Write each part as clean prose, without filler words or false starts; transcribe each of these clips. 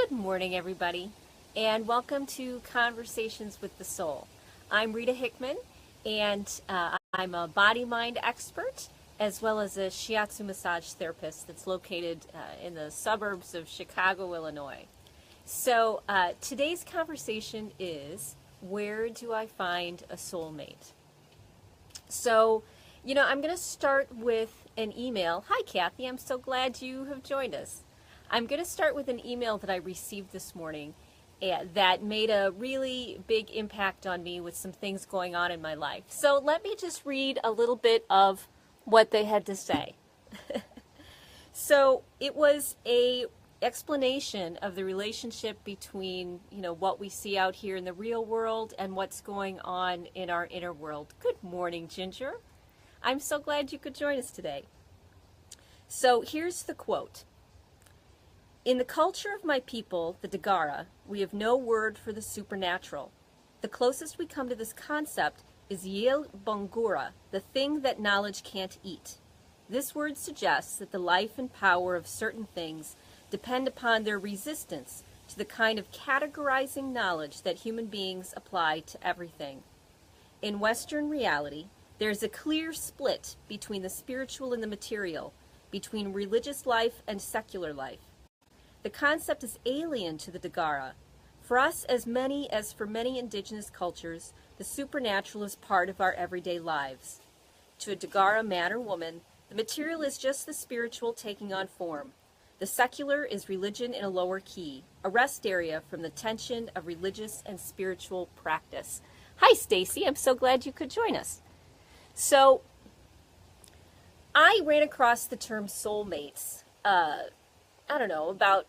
Good morning, everybody, and welcome to Conversations with the Soul. I'm Rita Hickman, and I'm a body-mind expert as well as a shiatsu massage therapist that's located in the suburbs of Chicago, Illinois. So today's conversation is, where do I find a soulmate? So, I'm going to start with an email. Hi, Kathy. I'm so glad you have joined us. I'm going to start with an email that I received this morning that made a really big impact on me with some things going on in my life. So let me just read a little bit of what they had to say. So it was a explanation of the relationship between, what we see out here in the real world and what's going on in our inner world. Good morning, Ginger. I'm so glad you could join us today. So here's the quote. In the culture of my people, the Dagara, we have no word for the supernatural. The closest we come to this concept is Yil Bongura, the thing that knowledge can't eat. This word suggests that the life and power of certain things depend upon their resistance to the kind of categorizing knowledge that human beings apply to everything. In Western reality, there is a clear split between the spiritual and the material, between religious life and secular life. The concept is alien to the Dagara. For us, as for many indigenous cultures, the supernatural is part of our everyday lives. To a Dagara man or woman, the material is just the spiritual taking on form. The secular is religion in a lower key, a rest area from the tension of religious and spiritual practice. Hi, Stacy. I'm so glad you could join us. So, I ran across the term soulmates, about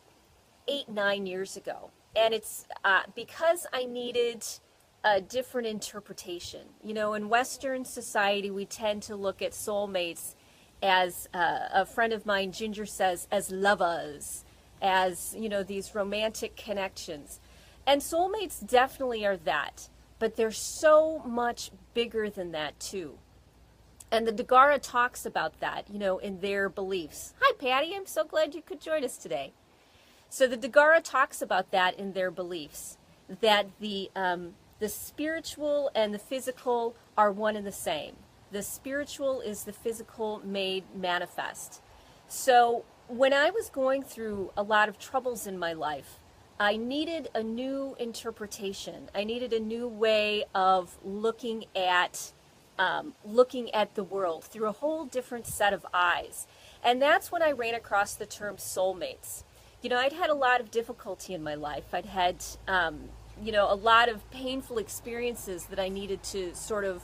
8-9 years ago. And it's because I needed a different interpretation. In Western society, we tend to look at soulmates as a friend of mine, Ginger, says, as lovers, as, these romantic connections. And soulmates definitely are that. But they're so much bigger than that, too. And the Dagara talks about that, in their beliefs. Hi, Patty. I'm so glad you could join us today. So the Dagara talks about that in their beliefs, that the spiritual and the physical are one and the same. The spiritual is the physical made manifest. So when I was going through a lot of troubles in my life, I needed a new interpretation. I needed a new way of looking at the world through a whole different set of eyes. And that's when I ran across the term soulmates. I'd had a lot of difficulty in my life. I'd had, a lot of painful experiences that I needed to sort of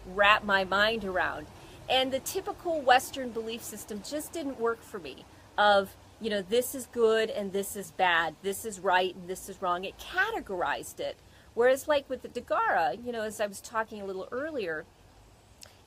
wrap my mind around. And the typical Western belief system just didn't work for me of, this is good and this is bad, this is right and this is wrong. It categorized it. Whereas like with the Dagara, as I was talking a little earlier,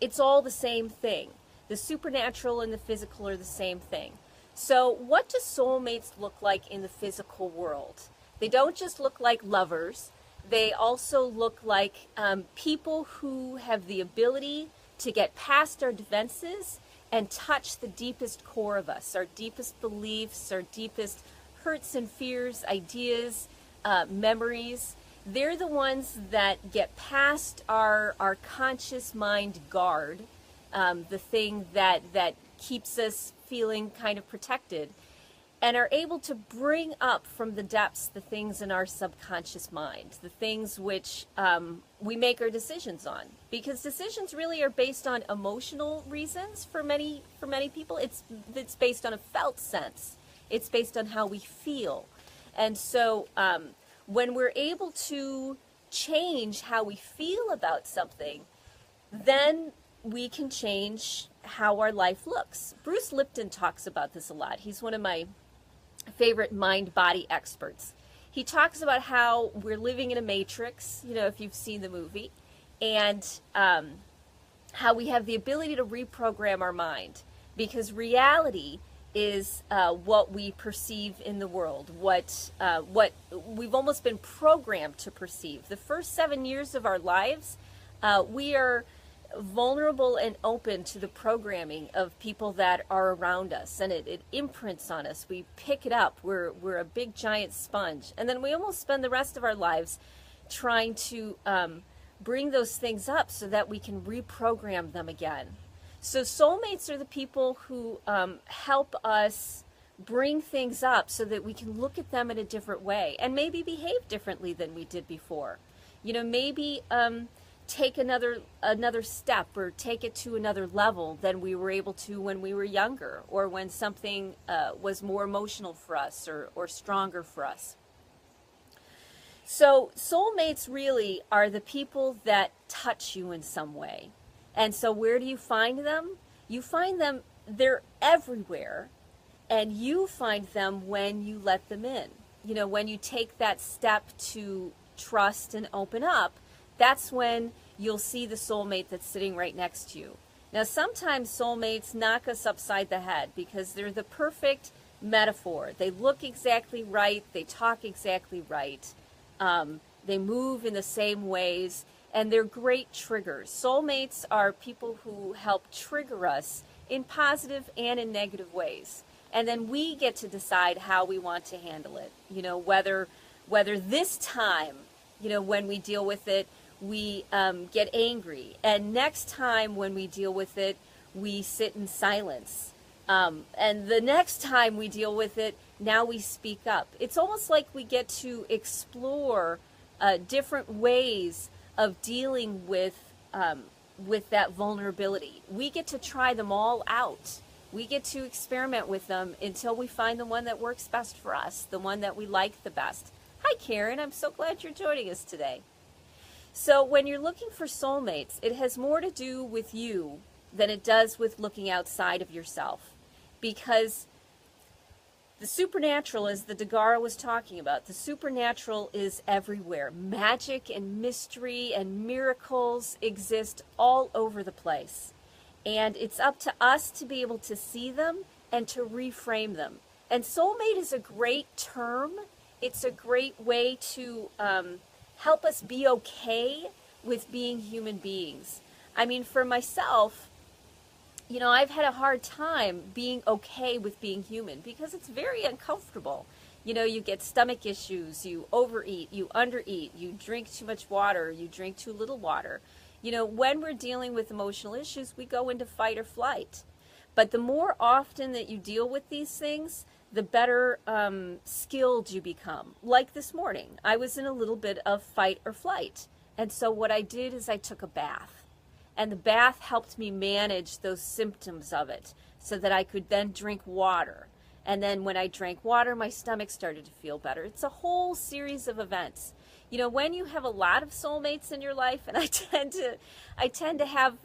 it's all the same thing. The supernatural and the physical are the same thing. So what do soulmates look like in the physical world? They don't just look like lovers. They also look like people who have the ability to get past our defenses and touch the deepest core of us, our deepest beliefs, our deepest hurts and fears, ideas, memories. They're the ones that get past our conscious mind guard, the thing that keeps us feeling kind of protected, and are able to bring up from the depths the things in our subconscious mind, the things which we make our decisions on. Because decisions really are based on emotional reasons for many people. It's based on a felt sense. It's based on how we feel. And so when we're able to change how we feel about something, then we can change how our life looks. Bruce Lipton talks about this a lot. He's one of my favorite mind-body experts. He talks about how we're living in a matrix, if you've seen the movie, and how we have the ability to reprogram our mind, because reality is what we perceive in the world, what we've almost been programmed to perceive. The first 7 years of our lives, we are vulnerable and open to the programming of people that are around us, and it imprints on us. We pick it up. We're a big giant sponge, and then we almost spend the rest of our lives trying to bring those things up so that we can reprogram them again. So soulmates are the people who help us bring things up so that we can look at them in a different way and maybe behave differently than we did before. Maybe take another step or take it to another level than we were able to when we were younger, or when something was more emotional for us or stronger for us. So soulmates really are the people that touch you in some way. And so where do you find them? You find them, they're everywhere, and you find them when you let them in. When you take that step to trust and open up, that's when you'll see the soulmate that's sitting right next to you. Now, sometimes soulmates knock us upside the head because they're the perfect metaphor. They look exactly right. They talk exactly right. They move in the same ways, and they're great triggers. Soulmates are people who help trigger us in positive and in negative ways. And then we get to decide how we want to handle it. Whether this time, when we deal with it, we get angry. And next time when we deal with it, we sit in silence. And the next time we deal with it, now we speak up. It's almost like we get to explore different ways of dealing with that vulnerability. We get to try them all out. We get to experiment with them until we find the one that works best for us, the one that we like the best. Hi, Karen. I'm so glad you're joining us today. So when you're looking for soulmates, it has more to do with you than it does with looking outside of yourself. Because the supernatural, as the Dagara was talking about, the supernatural is everywhere. Magic and mystery and miracles exist all over the place. And it's up to us to be able to see them and to reframe them. And soulmate is a great term. It's a great way to help us be okay with being human beings. I mean, for myself, I've had a hard time being okay with being human because it's very uncomfortable. You get stomach issues, you overeat, you undereat, you drink too much water, you drink too little water. When we're dealing with emotional issues, we go into fight or flight. But the more often that you deal with these things, the better skilled you become. Like this morning, I was in a little bit of fight or flight. And so what I did is I took a bath. And the bath helped me manage those symptoms of it so that I could then drink water. And then when I drank water, my stomach started to feel better. It's a whole series of events. When you have a lot of soulmates in your life, and I tend to have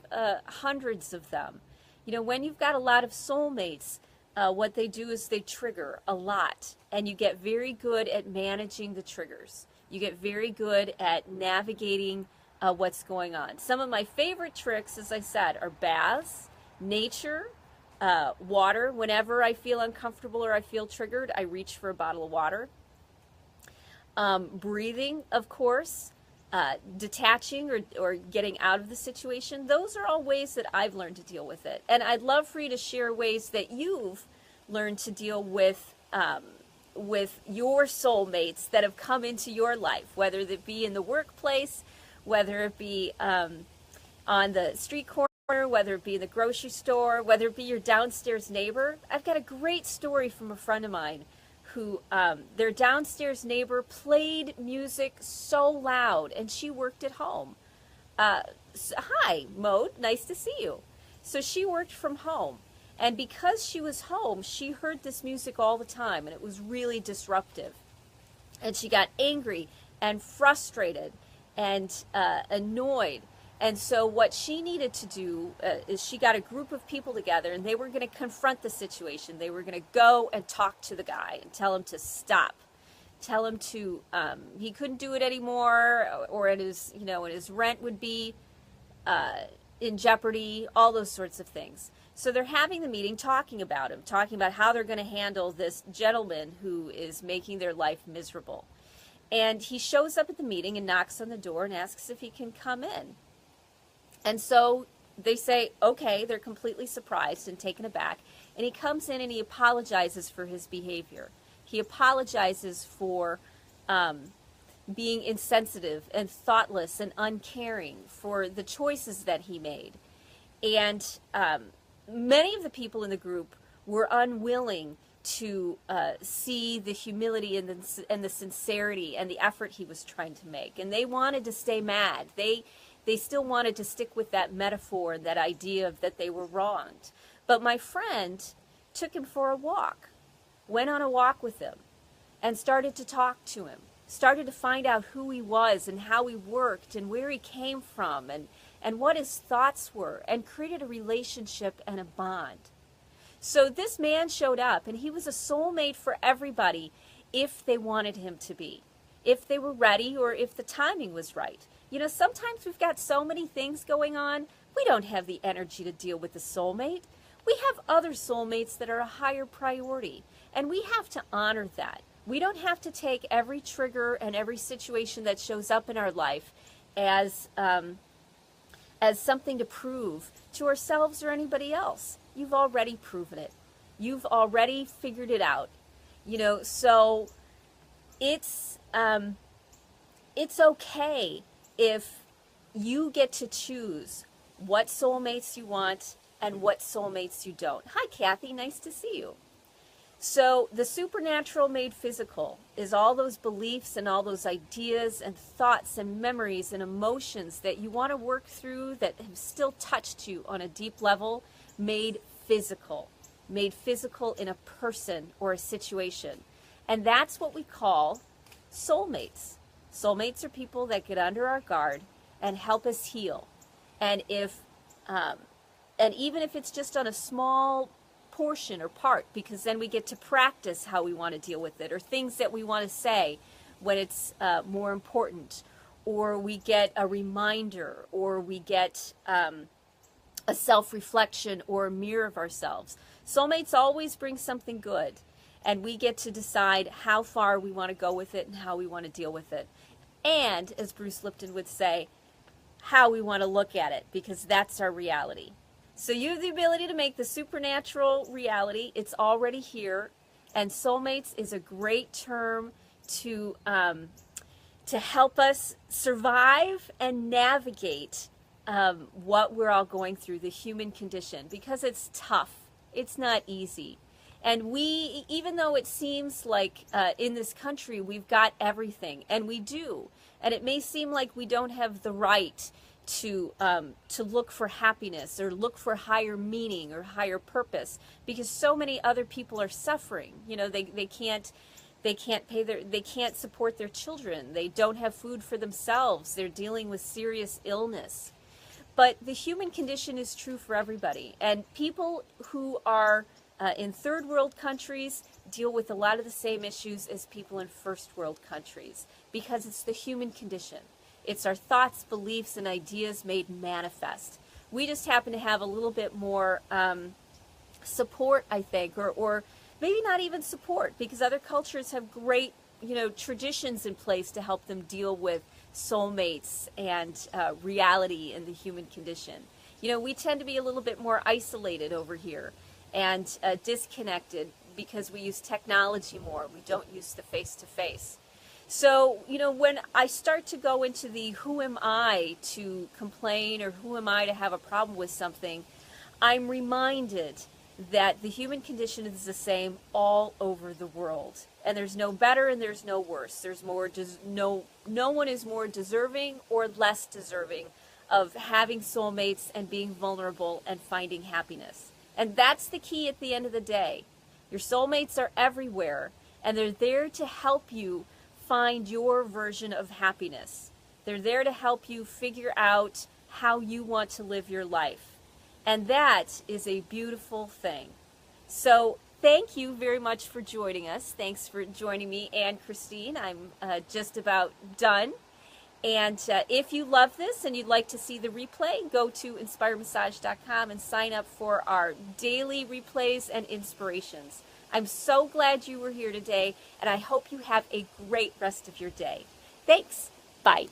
hundreds of them. When you've got a lot of soulmates, what they do is they trigger a lot, and you get very good at managing the triggers. You get very good at navigating what's going on. Some of my favorite tricks, as I said, are baths, nature, water. Whenever I feel uncomfortable or I feel triggered, I reach for a bottle of water. Breathing, of course, detaching or getting out of the situation. Those are all ways that I've learned to deal with it. And I'd love for you to share ways that you've learned to deal with your soulmates that have come into your life, whether it be in the workplace, whether it be on the street corner, whether it be in the grocery store, whether it be your downstairs neighbor. I've got a great story from a friend of mine who their downstairs neighbor played music so loud, and she worked at home. Hi, Mode, nice to see you. So she worked from home, and because she was home, she heard this music all the time, and it was really disruptive. And she got angry and frustrated and annoyed. And so what she needed to do is she got a group of people together, and they were going to confront the situation. They were going to go and talk to the guy and tell him to stop. Tell him to, he couldn't do it anymore, or his rent would be in jeopardy, all those sorts of things. So they're having the meeting talking about him, talking about how they're going to handle this gentleman who is making their life miserable. And he shows up at the meeting and knocks on the door and asks if he can come in. And so they say, okay, they're completely surprised and taken aback. And he comes in and he apologizes for his behavior. He apologizes for being insensitive and thoughtless and uncaring, for the choices that he made. And many of the people in the group were unwilling to see the humility and the sincerity and the effort he was trying to make. And they wanted to stay mad. They still wanted to stick with that metaphor and that idea of that they were wronged. But my friend took him for a walk, went on a walk with him, and started to talk to him, started to find out who he was and how he worked and where he came from and what his thoughts were, and created a relationship and a bond. So this man showed up, and he was a soulmate for everybody if they wanted him to be, if they were ready, or if the timing was right. You know, sometimes we've got so many things going on, we don't have the energy to deal with the soulmate. We have other soulmates that are a higher priority, and we have to honor that. We don't have to take every trigger and every situation that shows up in our life as something to prove to ourselves or anybody else. You've already proven it. You've already figured it out. You know, so it's okay if you get to choose what soulmates you want and what soulmates you don't. Hi, Kathy. Nice to see you. So the supernatural made physical is all those beliefs and all those ideas and thoughts and memories and emotions that you want to work through that have still touched you on a deep level, made physical in a person or a situation. And that's what we call soulmates. Soulmates are people that get under our guard and help us heal. And even if it's just on a small portion or part, because then we get to practice how we want to deal with it, or things that we want to say when it's more important, or we get a reminder, or we get a self-reflection or a mirror of ourselves. Soulmates always bring something good, and we get to decide how far we want to go with it and how we want to deal with it. And, as Bruce Lipton would say, how we want to look at it, because that's our reality. So you have the ability to make the supernatural reality. It's already here. And soulmates is a great term to help us survive and navigate what we're all going through, the human condition, because it's tough. It's not easy. And we, even though it seems like in this country we've got everything, and we do, and it may seem like we don't have the right to look for happiness or look for higher meaning or higher purpose, because so many other people are suffering. You know, they can't support their children. They don't have food for themselves. They're dealing with serious illness. But the human condition is true for everybody, and people who are in third world countries deal with a lot of the same issues as people in first world countries, because it's the human condition. It's our thoughts, beliefs, and ideas made manifest. We just happen to have a little bit more support, I think, or maybe not even support, because other cultures have great, traditions in place to help them deal with soulmates and reality and the human condition. We tend to be a little bit more isolated over here and disconnected because we use technology more. We don't use the face-to-face. So, when I start to go into the who am I to complain or who am I to have a problem with something, I'm reminded that the human condition is the same all over the world. And there's no better and there's no worse. There's no one is more deserving or less deserving of having soulmates and being vulnerable and finding happiness. And that's the key at the end of the day. Your soulmates are everywhere, and they're there to help you find your version of happiness. They're there to help you figure out how you want to live your life. And that is a beautiful thing. So thank you very much for joining us. Thanks for joining me and Christine. I'm just about done. And if you love this and you'd like to see the replay, go to inspiremassage.com and sign up for our daily replays and inspirations. I'm so glad you were here today, and I hope you have a great rest of your day. Thanks. Bye.